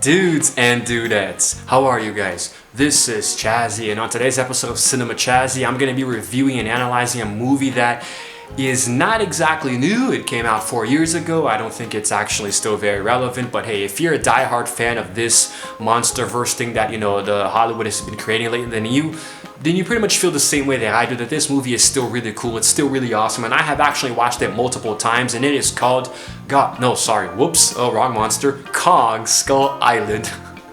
Dudes and dudettes, how are you guys? This is Chazzy, and on today's episode of Cinema Chazzy, I'm going to be reviewing and analyzing a movie that is not exactly new. It came out 4 years ago. I don't think it's actually still very relevant, but hey, if you're a diehard fan of this Monsterverse thing that, the Hollywood has been creating lately, then you pretty much feel the same way that I do, that this movie is still really cool, it's still really awesome, and I have actually watched it multiple times, and it is called, wrong monster, Kong Skull Island.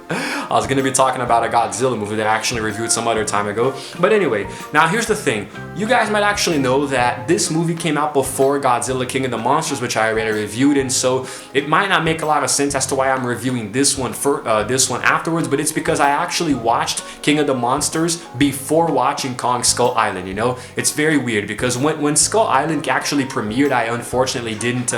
I was going to be talking about a Godzilla movie that I actually reviewed some other time ago. But anyway, now here's the thing. You guys might actually know that this movie came out before Godzilla King of the Monsters, which I already reviewed, and so it might not make a lot of sense as to why I'm reviewing this one afterwards, but it's because I actually watched King of the Monsters before watching Kong Skull Island, It's very weird because when Skull Island actually premiered, I unfortunately didn't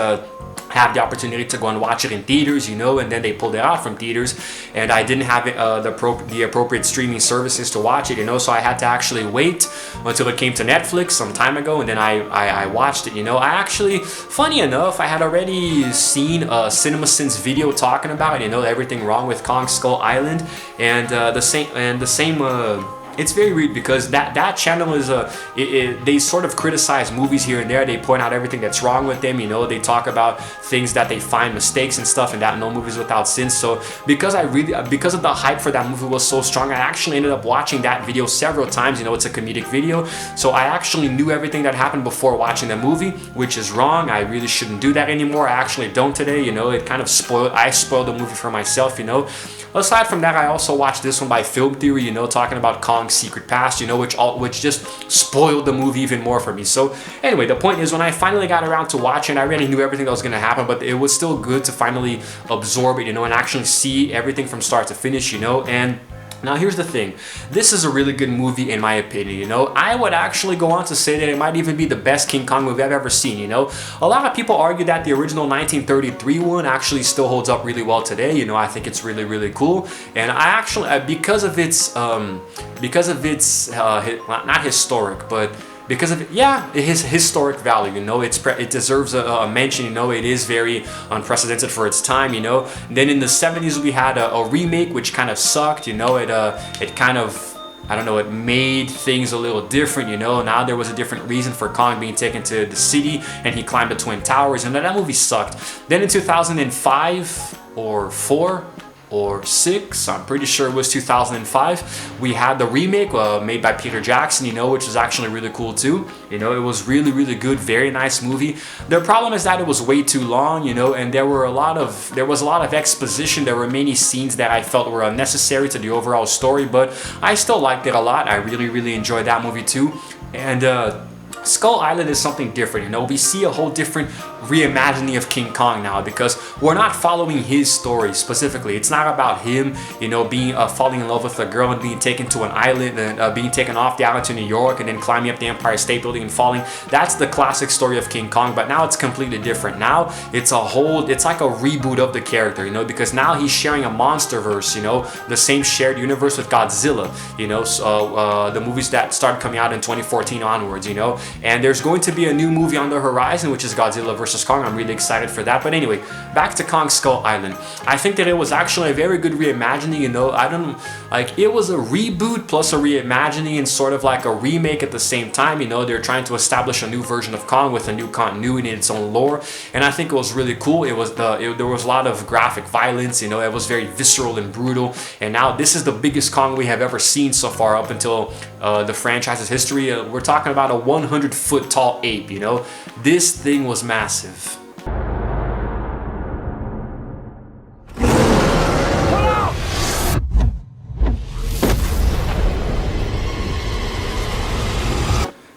have the opportunity to go and watch it in theaters, and then they pulled it out from theaters, and I didn't have the appropriate streaming services to watch it, so I had to actually wait until it came to Netflix some time ago, and then I watched it, I actually, funny enough, I had already seen a CinemaSins video talking about it, everything wrong with Kong Skull Island, and the same it's very weird because that channel is they sort of criticize movies here and there. They point out everything that's wrong with them. They talk about things that they find mistakes and stuff, and that no movie's without sins. So because of the hype for that movie was so strong, I actually ended up watching that video several times. It's a comedic video, so I actually knew everything that happened before watching the movie, which is wrong. I really shouldn't do that anymore. I actually don't today. It kind of I spoiled the movie for myself. Aside from that, I also watched this one by Film Theory, talking about Kong's secret past, which just spoiled the movie even more for me. So anyway, the point is, when I finally got around to watching, I already knew everything that was going to happen, but it was still good to finally absorb it, and actually see everything from start to finish, and now here's the thing, this is a really good movie in my opinion, I would actually go on to say that it might even be the best King Kong movie I've ever seen, A lot of people argue that the original 1933 one actually still holds up really well today, I think it's really, really cool, and I actually, because of its, not historic, but because of his historic value, it deserves a mention, it is very unprecedented for its time, Then in the 70s we had a remake which kind of sucked, it kind of, I don't know, it made things a little different, Now there was a different reason for Kong being taken to the city, and he climbed the Twin Towers, and that movie sucked. Then in 2005 or 4 or 6, I'm pretty sure it was 2005, we had the remake made by Peter Jackson, which was actually really cool too. It was really, really good, very nice movie. The problem is that it was way too long, and there was a lot of exposition. There were many scenes that I felt were unnecessary to the overall story, but I still liked it a lot. I really, really enjoyed that movie too. And Skull Island is something different, we see a whole different reimagining of King Kong now, because we're not following his story specifically. It's not about him, being falling in love with a girl and being taken to an island and being taken off the island to New York and then climbing up the Empire State Building and falling. That's the classic story of King Kong, but now it's completely different. Now it's like a reboot of the character, because now he's sharing a Monsterverse, the same shared universe with Godzilla, the movies that started coming out in 2014 onwards, and there's going to be a new movie on the horizon, which is Godzilla vs. Kong. I'm really excited for that. But anyway, back to Kong Skull Island. I think that it was actually a very good reimagining, it was a reboot plus a reimagining and sort of like a remake at the same time, they're trying to establish a new version of Kong with a new continuity in its own lore, and I think it was really cool. There was a lot of graphic violence, it was very visceral and brutal, and now this is the biggest Kong we have ever seen so far up until the franchise's history. We're talking about a 100-foot tall ape, This thing was massive.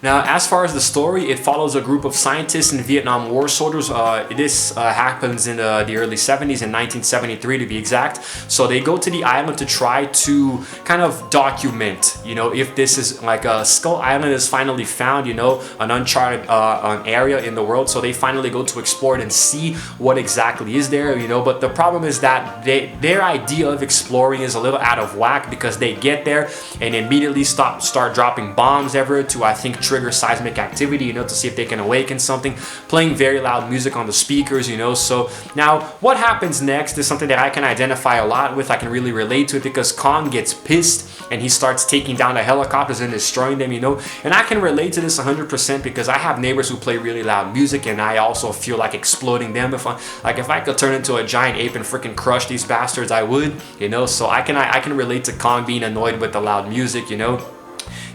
Now, as far as the story, it follows a group of scientists and Vietnam War soldiers. This happens in the early 70s, in 1973 to be exact. So they go to the island to try to kind of document, if this is like Skull Island is finally found, an uncharted an area in the world. So they finally go to explore it and see what exactly is there, But the problem is that their idea of exploring is a little out of whack, because they get there and immediately start dropping bombs everywhere to, I think, trigger seismic activity, you know, to see if they can awaken something, playing very loud music on the speakers, you know. So now what happens next is something that I can identify a lot with. I can really relate to it because Kong gets pissed and he starts taking down the helicopters and destroying them, you know. And I can relate to this 100% because I have neighbors who play really loud music, and I also feel like exploding them. If I could turn into a giant ape and freaking crush these bastards, I would, you know. So I can relate to Kong being annoyed with the loud music, you know.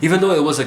Even though it was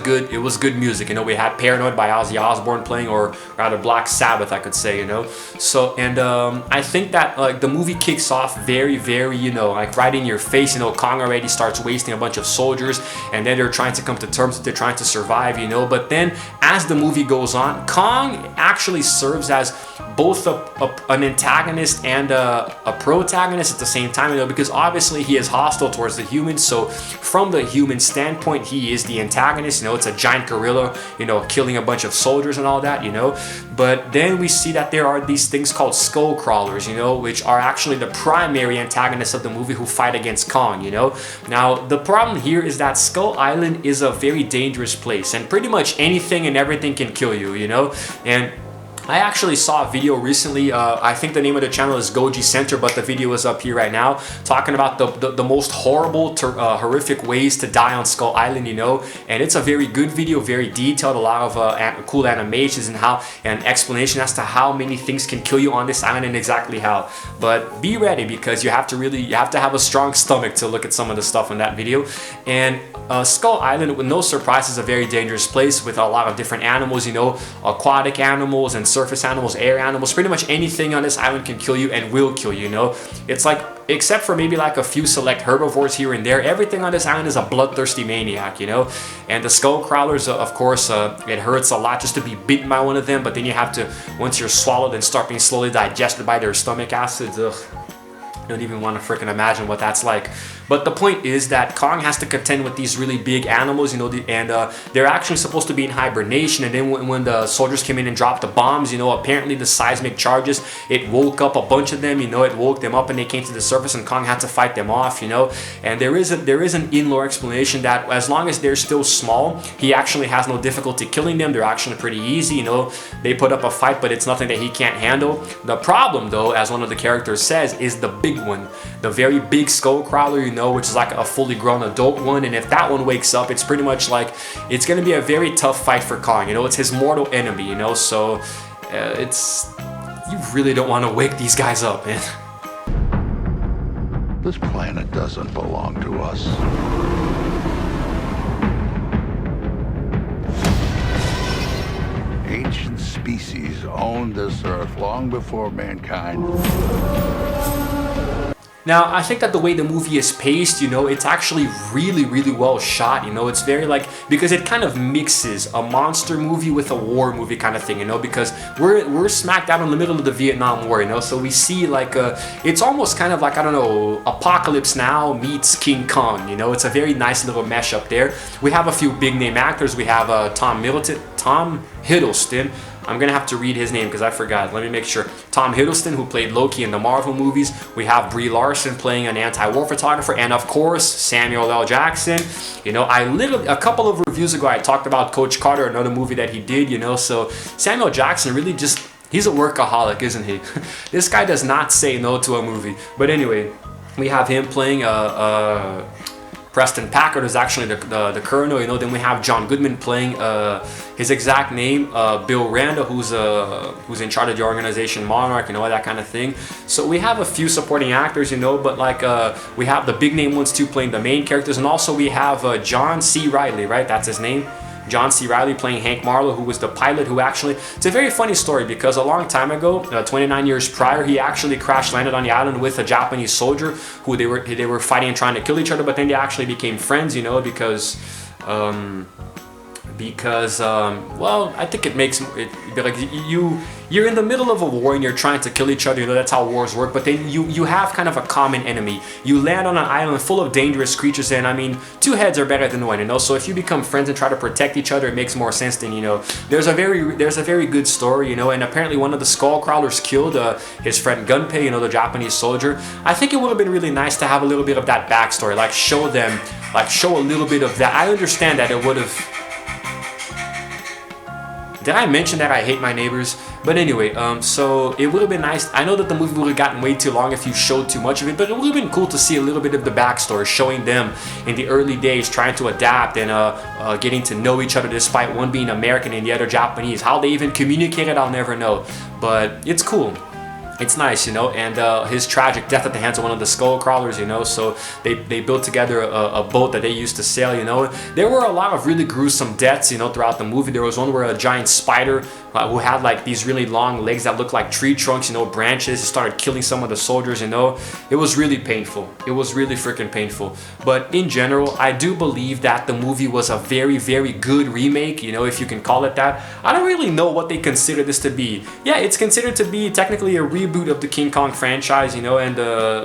good music, you know. We had Paranoid by Ozzy Osbourne playing, or rather Black Sabbath, I could say, you know. So, and I think that like the movie kicks off very, very, you know, like right in your face, you know. Kong already starts wasting a bunch of soldiers, and then they're trying to come to terms that they're trying to survive, you know. But then as the movie goes on, Kong actually serves as both an antagonist and a protagonist at the same time, you know, because obviously he is hostile towards the humans. So from the human standpoint, he is the antagonist, you know. It's a giant gorilla, you know, killing a bunch of soldiers and all that, you know. But then we see that there are these things called skull crawlers, you know, which are actually the primary antagonists of the movie who fight against Kong, you know. Now the problem here is that Skull Island is a very dangerous place, and pretty much anything and everything can kill you, you know. And I actually saw a video recently, I think the name of the channel is Goji Center, but the video is up here right now, talking about the most horrible, horrific ways to die on Skull Island, you know. And it's a very good video, very detailed, a lot of cool animations and explanation as to how many things can kill you on this island and exactly how. But be ready, because you have to have a strong stomach to look at some of the stuff in that video. And Skull Island, with no surprise, is a very dangerous place with a lot of different animals, you know, aquatic animals and surface animals, air animals. Pretty much anything on this island can kill you and will kill you, you know. It's like, except for maybe like a few select herbivores here and there, everything on this island is a bloodthirsty maniac, you know. And the skull crawlers, of course, it hurts a lot just to be bitten by one of them, but then you have to, once you're swallowed and start being slowly digested by their stomach acids, ugh. I don't even want to freaking imagine what that's like. But the point is that Kong has to contend with these really big animals, you know, and they're actually supposed to be in hibernation. And then when the soldiers came in and dropped the bombs, you know, apparently the seismic charges, it woke up a bunch of them, you know, it woke them up and they came to the surface, and Kong had to fight them off, you know. And there is an in-lore explanation that as long as they're still small, he actually has no difficulty killing them. They're actually pretty easy, you know. They put up a fight, but it's nothing that he can't handle. The problem, though, as one of the characters says, is the big one, the very big skull crawler, you know, which is like a fully grown adult one. And if that one wakes up, it's pretty much like, it's gonna be a very tough fight for Kong, you know. It's his mortal enemy, you know. So you really don't want to wake these guys up, man. This planet doesn't belong to us. Ancient species owned this earth long before mankind. Now, I think that the way the movie is paced, you know, it's actually really, really well shot, you know. It's very like, because it kind of mixes a monster movie with a war movie kind of thing, you know, because we're smack dab in the middle of the Vietnam War, you know. So we see like it's almost kind of like, I don't know, Apocalypse Now meets King Kong, you know. It's a very nice little mesh up there. We have a few big name actors. We have Tom Hiddleston. I'm gonna have to read his name because I forgot. Let me make sure. Tom Hiddleston, who played Loki in the Marvel movies. We have Brie Larson playing an anti-war photographer, and of course Samuel L. Jackson. You know, a couple of reviews ago I talked about Coach Carter, another movie that he did. You know, so Samuel Jackson really just, he's a workaholic, isn't he? This guy does not say no to a movie. But anyway, we have him playing Preston Packard is actually the colonel, you know. Then we have John Goodman playing his exact name, Bill Randa, who's in charge of the organization Monarch, you know, that kind of thing. So we have a few supporting actors, you know, but like we have the big name ones too playing the main characters, and also we have John C. Reilly, right? That's his name. John C. Reilly playing Hank Marlowe, who was the pilot who actually, it's a very funny story because a long time ago, 29 years prior, he actually crash landed on the island with a Japanese soldier who they were fighting and trying to kill each other, but then they actually became friends, you know, because well, I think it makes it like you're in the middle of a war and you're trying to kill each other, you know. That's how wars work. But then you have kind of a common enemy. You land on an island full of dangerous creatures, and I mean, two heads are better than one, you know. So if you become friends and try to protect each other, it makes more sense than, you know. There's a very good story, you know. And apparently one of the skull crawlers killed his friend Gunpei, you know, the Japanese soldier. I think it would have been really nice to have a little bit of that backstory, like show a little bit of that. I understand that it would have. Did I mention that I hate my neighbors? But anyway, so it would have been nice. I know that the movie would have gotten way too long if you showed too much of it, but it would have been cool to see a little bit of the backstory, showing them in the early days trying to adapt and getting to know each other despite one being American and the other Japanese. How they even communicated, I'll never know. But it's cool. It's nice, you know, and his tragic death at the hands of one of the skull crawlers, you know, so they built together a boat that they used to sail, you know. There were a lot of really gruesome deaths, you know, throughout the movie. There was one where a giant spider who had like these really long legs that looked like tree trunks, you know, branches, started killing some of the soldiers, you know. It was really painful. It was really freaking painful. But in general, I do believe that the movie was a very, very good remake, you know, if you can call it that. I don't really know what they consider this to be. Yeah, it's considered to be technically a reboot of the King Kong franchise, you know, and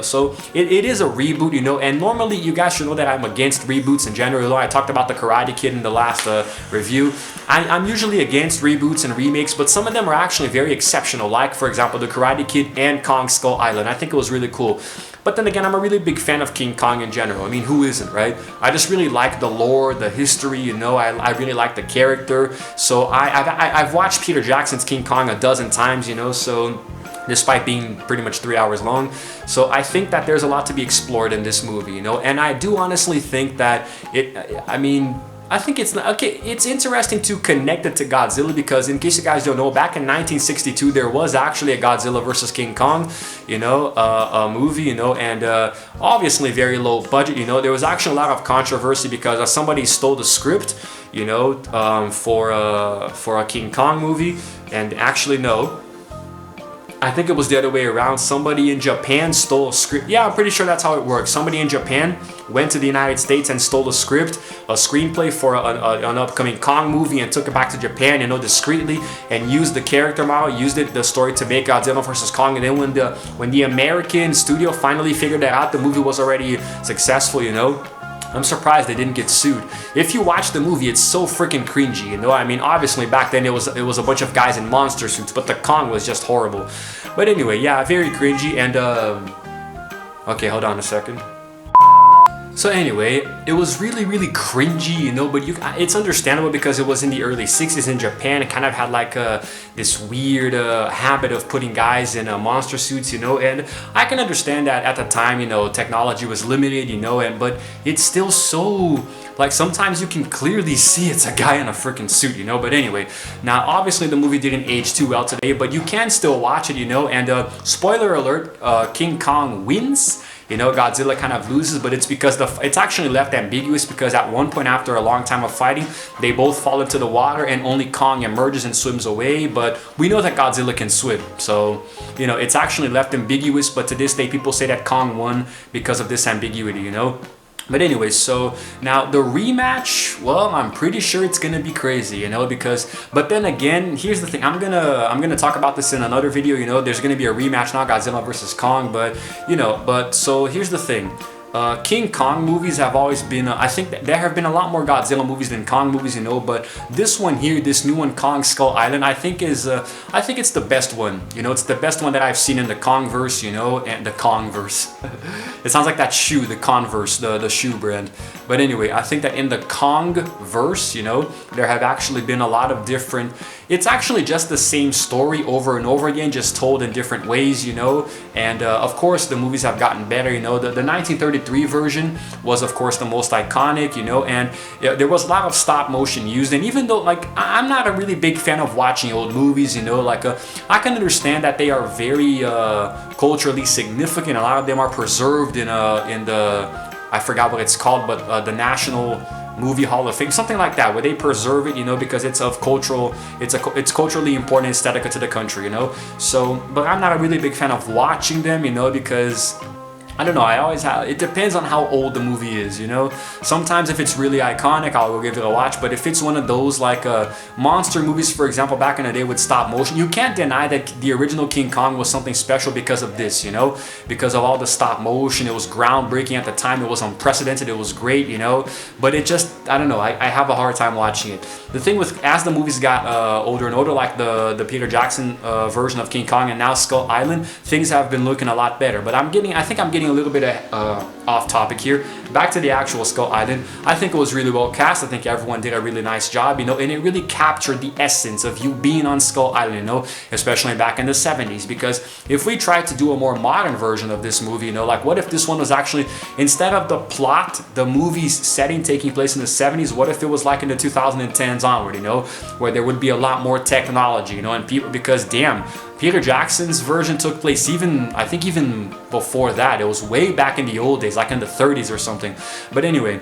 so it is a reboot, you know, and normally you guys should know that I'm against reboots in general. You know, I talked about the Karate Kid in the last review. I'm usually against reboots and remakes, but some of them are actually very exceptional, like for example the Karate Kid and Kong Skull Island. I think it was really cool. But then again, I'm a really big fan of King Kong in general. I mean, who isn't, right? I just really like the lore, the history, you know. I really like the character. So I've watched Peter Jackson's King Kong a dozen times, you know, so despite being pretty much 3 hours long. So I think that there's a lot to be explored in this movie, you know, and I do honestly think that I think it's okay. It's interesting to connect it to Godzilla because, in case you guys don't know, back in 1962 there was actually a Godzilla versus King Kong, you know, a movie, you know, and obviously very low budget. You know, there was actually a lot of controversy because somebody stole the script, you know, for a King Kong movie, and actually no. I think it was the other way around. Somebody in Japan stole a script. Yeah, I'm pretty sure that's how it works. Somebody in Japan went to the United States and stole a script, a screenplay for an upcoming Kong movie, and took it back to Japan, you know, discreetly, and used the character model, used the story to make Godzilla vs. Kong. And then when the American studio finally figured that out, the movie was already successful, you know. I'm surprised they didn't get sued. If you watch the movie, it's so freaking cringy, you know? I mean, obviously back then it was a bunch of guys in monster suits, but the Kong was just horrible. But anyway, yeah, very cringy, and okay, hold on a second. So anyway, it was really, really cringy, you know, but it's understandable because it was in the early 60s in Japan. It kind of had like this weird habit of putting guys in monster suits, you know, and I can understand that at the time, you know, technology was limited, you know, but it's still so, like, sometimes you can clearly see it's a guy in a freaking suit, you know. But anyway, now obviously the movie didn't age too well today, but you can still watch it, you know, and spoiler alert, King Kong wins. You know, Godzilla kind of loses, but it's because it's actually left ambiguous because at one point after a long time of fighting, they both fall into the water and only Kong emerges and swims away. But we know that Godzilla can swim, so, you know, it's actually left ambiguous, but to this day people say that Kong won because of this ambiguity, you know. But anyway, so now the rematch, well, I'm pretty sure it's gonna be crazy, you know, but then again, here's the thing, I'm gonna talk about this in another video, you know. There's gonna be a rematch now, Godzilla versus Kong, but, you know, so here's the thing. King Kong movies have always been, I think that there have been a lot more Godzilla movies than Kong movies, you know, but this one here, this new one, Kong Skull Island, I think it's the best one, you know. It's the best one that I've seen in the Kongverse, you know, and the Kongverse. It sounds like that shoe, the Converse, the shoe brand. But anyway, I think that in the Kongverse, you know, there have actually been a lot of different, it's actually just the same story over and over again, just told in different ways, you know, and of course the movies have gotten better, you know. The 1933 version was of course the most iconic, you know, and there was a lot of stop motion used, and even though, like, I'm not a really big fan of watching old movies, you know, like I can understand that they are very culturally significant. A lot of them are preserved in the, I forgot what it's called, but the National Movie Hall of Fame, something like that, where they preserve it, you know, because it's culturally important aesthetic to the country, you know. So, but I'm not a really big fan of watching them, you know, because I don't know, it depends on how old the movie is, you know. Sometimes if it's really iconic, I'll give it a watch, but if it's one of those like monster movies, for example, back in the day with stop motion, you can't deny that the original King Kong was something special because of this, you know, because of all the stop motion. It was groundbreaking at the time, it was unprecedented, it was great, you know, but it just, I don't know, I have a hard time watching it. The thing with, as the movies got older and older, like the Peter Jackson version of King Kong and now Skull Island, things have been looking a lot better, but I think I'm getting getting a little bit off topic here. Back to the actual Skull Island. I think it was really well cast. I think everyone did a really nice job, you know, and it really captured the essence of you being on Skull Island, you know, especially back in the 70s. Because if we tried to do a more modern version of this movie, you know, like what if this one was actually, instead of the plot, the movie's setting taking place in the 70s, what if it was like in the 2010s onward, you know, where there would be a lot more technology, you know, and people, because damn, Peter Jackson's version took place I think even before that. It was way back in the old days, like in the 30s or something. But anyway,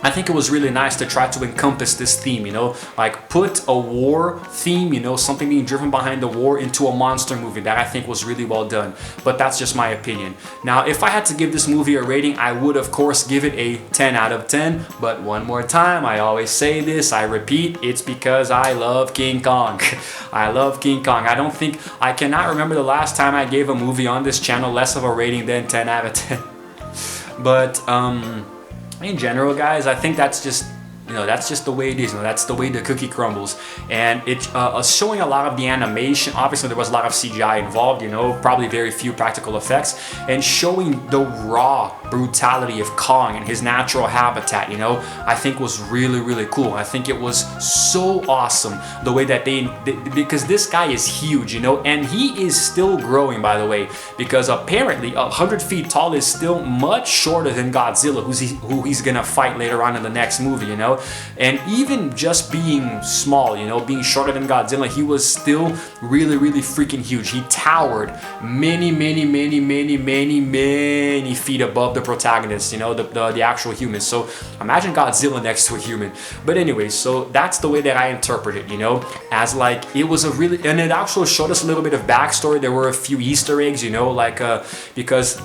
I think it was really nice to try to encompass this theme, you know, like put a war theme, you know, something being driven behind the war into a monster movie. That I think was really well done, but that's just my opinion. Now, if I had to give this movie a rating, I would of course give it a 10 out of 10, but one more time, I always say this, I repeat, it's because I love King Kong. I love King Kong. I cannot remember the last time I gave a movie on this channel less of a rating than 10 out of 10. But, in general, guys, I think that's just, you know, that's just the way it is. You know, that's the way the cookie crumbles. And it's showing a lot of the animation. Obviously, there was a lot of CGI involved, you know, probably very few practical effects. And showing the raw brutality of Kong and his natural habitat, you know, I think was really, really cool. I think it was so awesome the way that because this guy is huge, you know, and he is still growing, by the way, because apparently 100 feet tall is still much shorter than Godzilla, who he's gonna fight later on in the next movie, you know. And even just being small, you know, being shorter than Godzilla, he was still really, really freaking huge. He towered many feet above the protagonist, you know, the actual humans. So imagine Godzilla next to a human. But anyway, so that's the way that I interpret it, you know, as like it was a really, and it also showed us a little bit of backstory. There were a few Easter eggs, you know, like because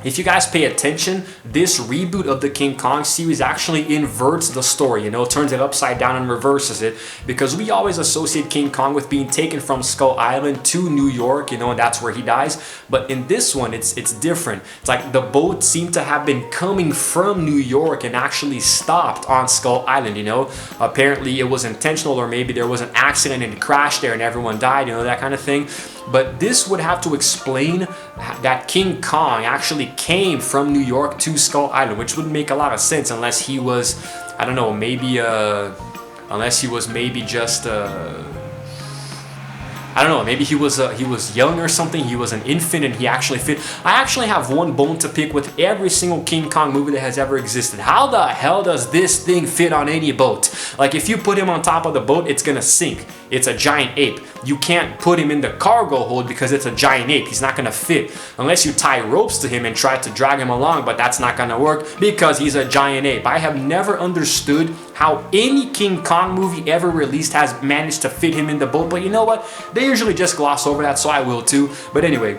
if you guys pay attention, this reboot of the King Kong series actually inverts the story, you know, turns it upside down and reverses it, because we always associate King Kong with being taken from Skull Island to New York, you know, and that's where he dies. But in this one, it's different. It's like the boat seemed to have been coming from New York and actually stopped on Skull Island, you know. Apparently it was intentional, or maybe there was an accident and it crashed there and everyone died, you know, that kind of thing. But this would have to explain that King Kong actually came from New York to Skull Island, which wouldn't make a lot of sense unless he was, I don't know, maybe unless he was maybe just I don't know, maybe he was young or something, he was an infant and he actually fit. I actually have one bone to pick with every single King Kong movie that has ever existed. How the hell does this thing fit on any boat? Like, if you put him on top of the boat, it's gonna sink. It's a giant ape. You can't put him in the cargo hold because it's a giant ape. He's not gonna fit. Unless you tie ropes to him and try to drag him along, but that's not gonna work because he's a giant ape. I have never understood how any King Kong movie ever released has managed to fit him in the boat, but you know what? They usually just gloss over that, so I will too. But anyway,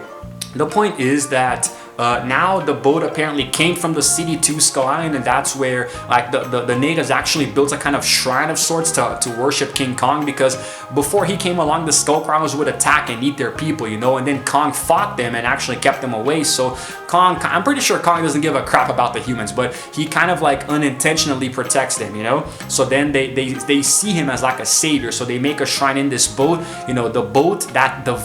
the point is that now the boat apparently came from the city to Skull Island, and that's where like the natives actually built a kind of shrine of sorts to worship King Kong, because before he came along, the Skullcrawlers would attack and eat their people, you know, and then Kong fought them and actually kept them away. So Kong, I'm pretty sure Kong doesn't give a crap about the humans, but he kind of like unintentionally protects them, you know. So then they see him as like a savior, so they make a shrine in this boat, you know, the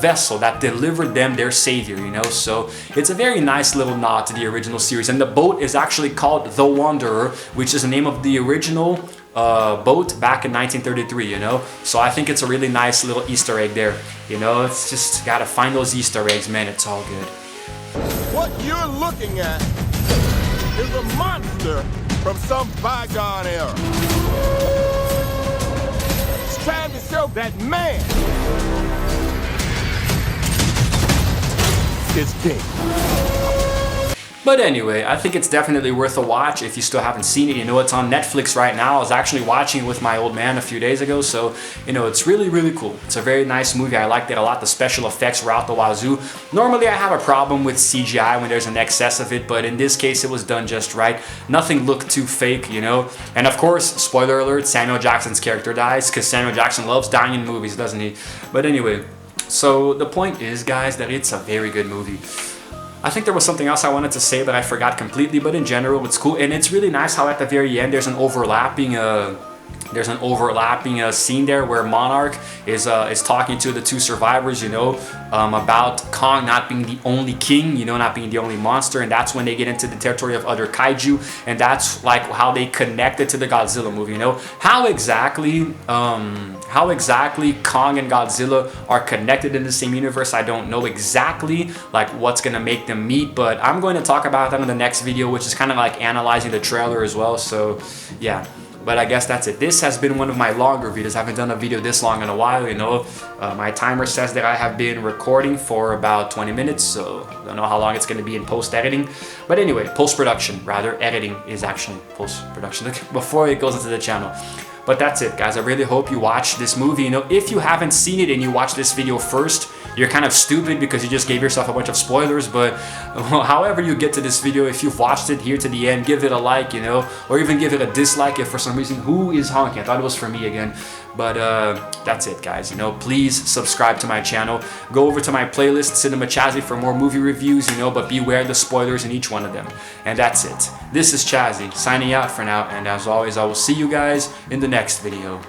vessel that delivered them their savior, you know. So it's a very nice little nod to the original series, and the boat is actually called the Wanderer, which is the name of the original boat back in 1933, you know. So I think it's a really nice little Easter egg there, you know. It's just gotta find those Easter eggs, man. It's all good. What you're looking at is a monster from some bygone era. It's trying to show that man is dead. But anyway, I think it's definitely worth a watch if you still haven't seen it. You know, it's on Netflix right now. I was actually watching it with my old man a few days ago, so, you know, it's really, really cool. It's a very nice movie. I liked it a lot. The special effects were out the wazoo. Normally, I have a problem with CGI when there's an excess of it, but in this case, it was done just right. Nothing looked too fake, you know. And of course, spoiler alert, Samuel Jackson's character dies, because Samuel Jackson loves dying in movies, doesn't he? But anyway, so the point is, guys, that it's a very good movie. I think there was something else I wanted to say that I forgot completely, but in general, it's cool. And it's really nice how at the very end, there's an overlapping There's an overlapping scene there where Monarch is talking to the two survivors, you know, about Kong not being the only king, you know, not being the only monster, and that's when they get into the territory of other kaiju, and that's like how they connected to the Godzilla movie, you know. How exactly Kong and Godzilla are connected in the same universe, I don't know exactly like what's gonna make them meet, but I'm going to talk about that in the next video, which is kind of like analyzing the trailer as well. So yeah. But I guess that's it. This has been one of my longer videos. I haven't done a video this long in a while, you know. My timer says that I have been recording for about 20 minutes, so I don't know how long it's going to be in post-editing. But anyway, post-production, rather. Editing is actually post-production before it goes into the channel. But that's it, guys. I really hope you watch this movie. You know, if you haven't seen it and you watch this video first, you're kind of stupid because you just gave yourself a bunch of spoilers. But however you get to this video, if you've watched it here to the end, give it a like, you know, or even give it a dislike if for some reason. Who is honking? I thought it was for me again. But that's it, guys. You know, please subscribe to my channel. Go over to my playlist, Cinema Chazzy, for more movie reviews, you know, but beware the spoilers in each one of them. And that's it. This is Chazzy, signing out for now, and as always, I will see you guys in the next video.